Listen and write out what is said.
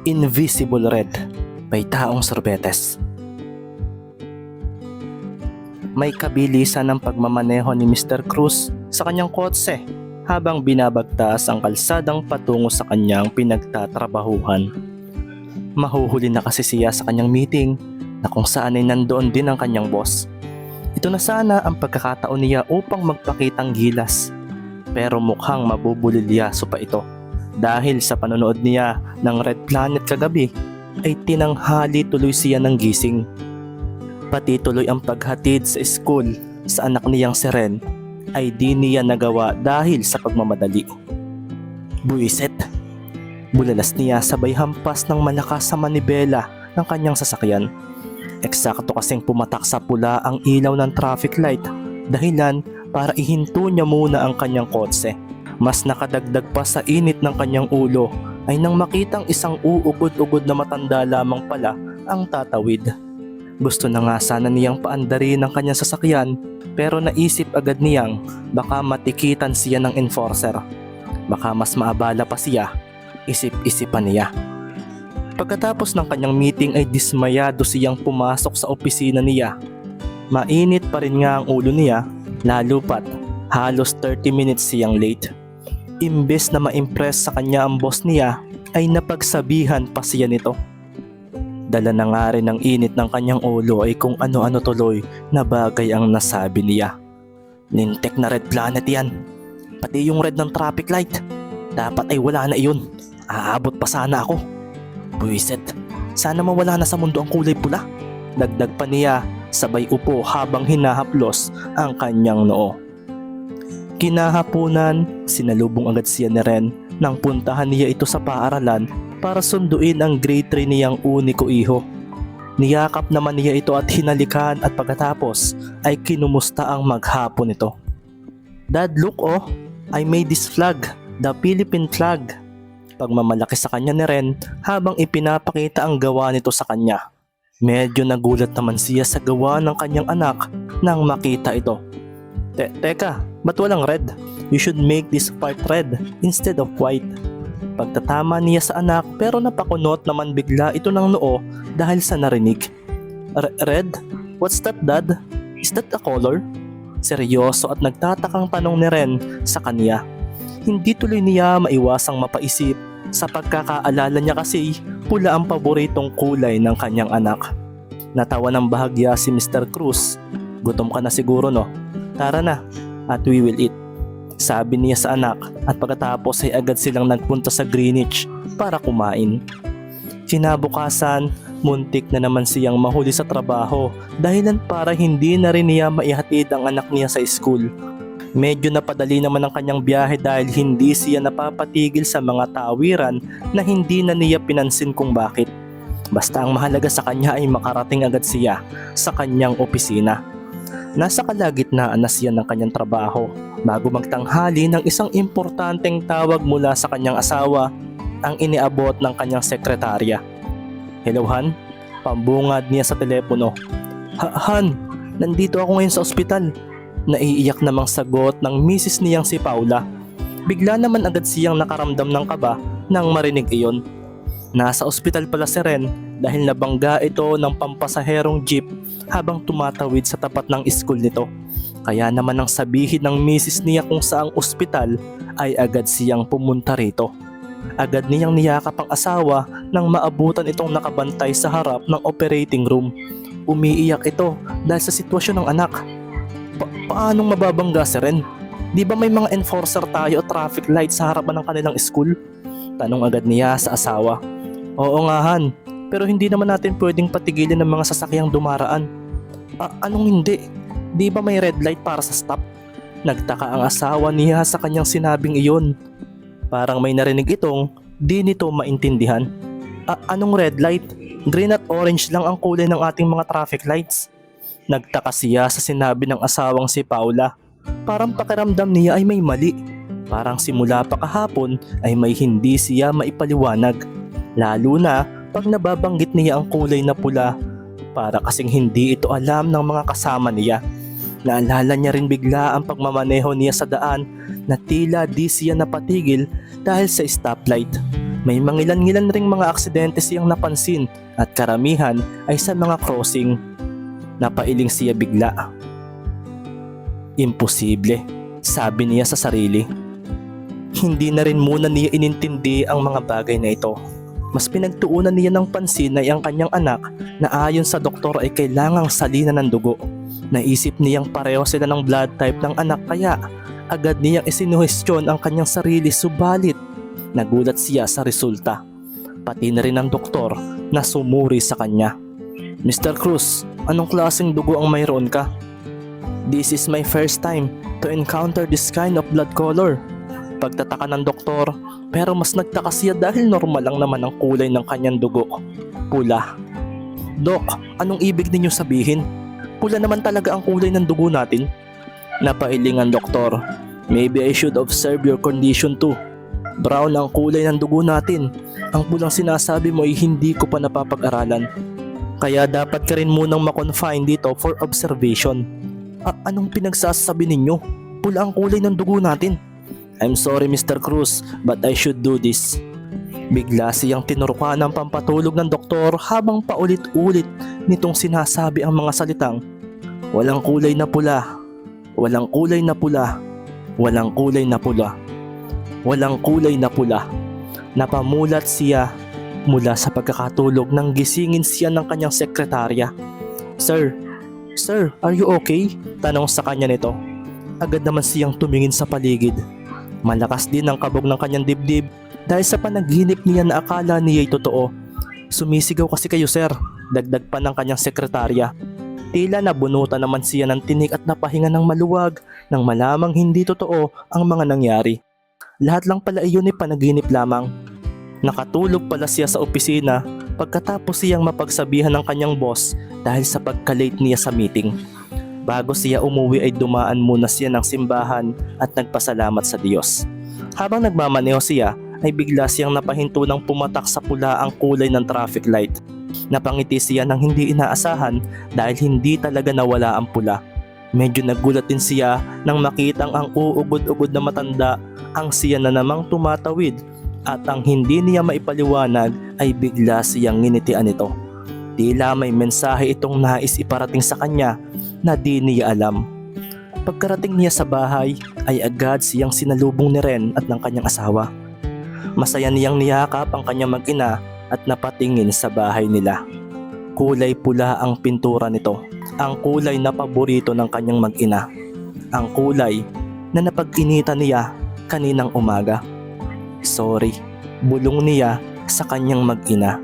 Invisible Red by Taong Sorbetes. May kabilisan ng pagmamaneho ni Mr. Cruz sa kanyang kotse habang binabagtas ang kalsadang patungo sa kanyang pinagtatrabahuhan. Mahuhuli na kasi siya sa kanyang meeting na kung saan ay nandoon din ang kanyang boss. Ito na sana ang pagkakataon niya upang magpakitang gilas, pero mukhang mabubulilyaso pa ito. Dahil sa panonood niya ng Red Planet kagabi ay tinanghali tuloy siya ng gising. Pati tuloy ang paghatid sa school sa anak niyang si Ren ay di niya nagawa dahil sa pagmamadali. Buiset! Bulalas niya sabay hampas ng malakas sa manibela ng kanyang sasakyan. Eksakto kasing pumatak sa pula ang ilaw ng traffic light, dahilan para ihinto niya muna ang kanyang kotse. Mas nakadagdag pa sa init ng kanyang ulo ay nang makitang isang uugod-ugod na matanda lamang pala ang tatawid. Gusto na nga sana niyang paandarin ang kanyang sasakyan, pero naisip agad niyang baka matikitan siya ng enforcer. Baka mas maabala pa siya, isip-isipan niya. Pagkatapos ng kanyang meeting ay dismayado siyang pumasok sa opisina niya. Mainit pa rin nga ang ulo niya, lalo pat halos 30 minutes siyang late. Imbes na ma-impress sa kanya ang boss niya ay napagsabihan pa siya nito. Dala na nga rin ng init ng kanyang ulo ay kung ano-ano tuloy na bagay ang nasabi niya. Lintek na Red Planet yan. Pati yung red ng traffic light. Dapat ay wala na iyon. Aabot pa sana ako. Buiset, sana mawala na sa mundo ang kulay pula. Dagdag pa niya sabay upo habang hinahaplos ang kanyang noo. Kinahapunan, sinalubong agad siya ni Ren nang puntahan niya ito sa paaralan para sunduin ang grade 3 niyang uniko iho. Niyakap naman niya ito at hinalikan at pagkatapos ay kinumusta ang maghapon nito. Dad, look oh, I made this flag, the Philippine flag. Pagmamalaki sa kanya ni Ren habang ipinapakita ang gawa nito sa kanya. Medyo nagulat naman siya sa gawa ng kanyang anak nang makita ito. Teka, ba't walang red? You should make this part red instead of white. Pagtatama niya sa anak pero napakunot naman bigla ito ng noo dahil sa narinig. Red? What's that, Dad? Is that a color? Seryoso at nagtatakang tanong ni Ren sa kanya. Hindi tuloy niya maiwasang mapaisip sa pagkakaalala niya kasi pula ang paboritong kulay ng kanyang anak. Natawa ng bahagya si Mr. Cruz. Gutom ka na siguro, no? Tara na at we will eat, sabi niya sa anak at pagkatapos ay agad silang nagpunta sa Greenwich para kumain. Kinabukasan, muntik na naman siyang mahuli sa trabaho dahilan para hindi na rin niya maihatid ang anak niya sa school. Medyo napadali naman ang kanyang biyahe dahil hindi siya napapatigil sa mga tawiran na hindi na niya pinansin kung bakit. Basta ang mahalaga sa kanya ay makarating agad siya sa kanyang opisina. Nasa kalagitnaan na siya ng kanyang trabaho bago magtanghali ng isang importanteng tawag mula sa kanyang asawa ang iniabot ng kanyang sekretarya. Hello Han, pambungad niya sa telepono. Han, nandito ako ngayon sa ospital. Naiiyak namang sagot ng misis niyang si Paula. Bigla naman agad siyang nakaramdam ng kaba nang marinig iyon. Nasa ospital pala si Ren dahil nabangga ito ng pampasaherong jeep habang tumatawid sa tapat ng school nito. Kaya naman nang sabihin ng misis niya kung saang ospital ay agad siyang pumunta rito. Agad niyang niyakap ang asawa nang maabutan itong nakabantay sa harap ng operating room. Umiiyak ito dahil sa sitwasyon ng anak. Paanong mababangga si Ren? Di ba may mga enforcer tayo o traffic light sa harapan ng kanilang school? Tanong agad niya sa asawa. Oo nga Han, pero hindi naman natin pwedeng patigilin ng mga sasakyang dumaraan. Anong hindi? Di ba may red light para sa stop? Nagtaka ang asawa niya sa kanyang sinabing iyon. Parang may narinig itong di nito maintindihan. Anong red light? Green at orange lang ang kulay ng ating mga traffic lights. Nagtaka siya sa sinabi ng asawang si Paula. Parang pakiramdam niya ay may mali. Parang simula pa kahapon ay may hindi siya maipaliwanag. Lalo na pag nababanggit niya ang kulay na pula, para kasing hindi ito alam ng mga kasama niya. Naalala niya rin bigla ang pagmamaneho niya sa daan na tila di siya napatigil dahil sa stoplight. May mangilan-ngilan ring mga aksidente siyang napansin at karamihan ay sa mga crossing. Napailing siya bigla. Imposible, sabi niya sa sarili. Hindi na rin muna niya inintindi ang mga bagay na ito. Mas pinagtuunan niya ng pansin ay ang kanyang anak na ayon sa doktor ay kailangang salinan ng dugo. Naisip niyang pareho sila ng blood type ng anak kaya agad niyang isinuhestyon ang kanyang sarili subalit nagulat siya sa resulta. Pati na rin ang doktor na sumuri sa kanya. Mr. Cruz, anong klaseng dugo ang mayroon ka? This is my first time to encounter this kind of blood color. Pagtataka ng doktor, pero mas nagtaka siya dahil normal lang naman ang kulay ng kanyang dugo. Pula. Dok, anong ibig ninyo sabihin? Pula naman talaga ang kulay ng dugo natin. Napailing ang doktor. Maybe I should observe your condition too. Brown ang kulay ng dugo natin. Ang pulang sinasabi mo ay hindi ko pa napapag-aralan. Kaya dapat ka rin munang makonfine dito for observation. Anong pinagsasabi ninyo? Pula ang kulay ng dugo natin. I'm sorry Mr. Cruz, but I should do this. Bigla siyang tinurukan ng pampatulog ng doktor habang paulit-ulit nitong sinasabi ang mga salitang walang kulay na pula, walang kulay na pula, walang kulay na pula, walang kulay na pula. Napamulat siya mula sa pagkakatulog nang gisingin siya ng kanyang sekretarya. Sir, are you okay? Tanong sa kanya nito. Agad naman siyang tumingin sa paligid. Malakas din ang kabog ng kanyang dibdib dahil sa panaginip niya na akala niya ay totoo. Sumisigaw kasi kayo sir, dagdag pa ng kanyang sekretarya. Tila nabunutan naman siya ng tinik at napahinga ng maluwag nang malamang hindi totoo ang mga nangyari. Lahat lang pala iyon ay panaginip lamang. Nakatulog pala siya sa opisina pagkatapos siyang mapagsabihan ng kanyang boss dahil sa pagka-late niya sa meeting. Bago siya umuwi ay dumaan muna siya ng simbahan at nagpasalamat sa Diyos. Habang nagmamaneho siya ay bigla siyang napahinto ng pumatak sa pula ang kulay ng traffic light. Napangiti siya ng hindi inaasahan dahil hindi talaga nawala ang pula. Medyo nagulat din siya nang makitang ang uugod-ugod na matanda ang siya na namang tumatawid at ang hindi niya maipaliwanag ay bigla siyang nginitian ito. Tila may mensahe itong nais iparating sa kanya na di niya alam. Pagkarating niya sa bahay ay agad siyang sinalubong ni Ren at ng kanyang asawa. Masaya niyang niyakap ang kanyang mag-ina at napatingin sa bahay nila. Kulay pula ang pintura nito, ang kulay na paborito ng kanyang mag-ina. Ang kulay na napag-initan niya kaninang umaga. Sorry, bulong niya sa kanyang mag-ina.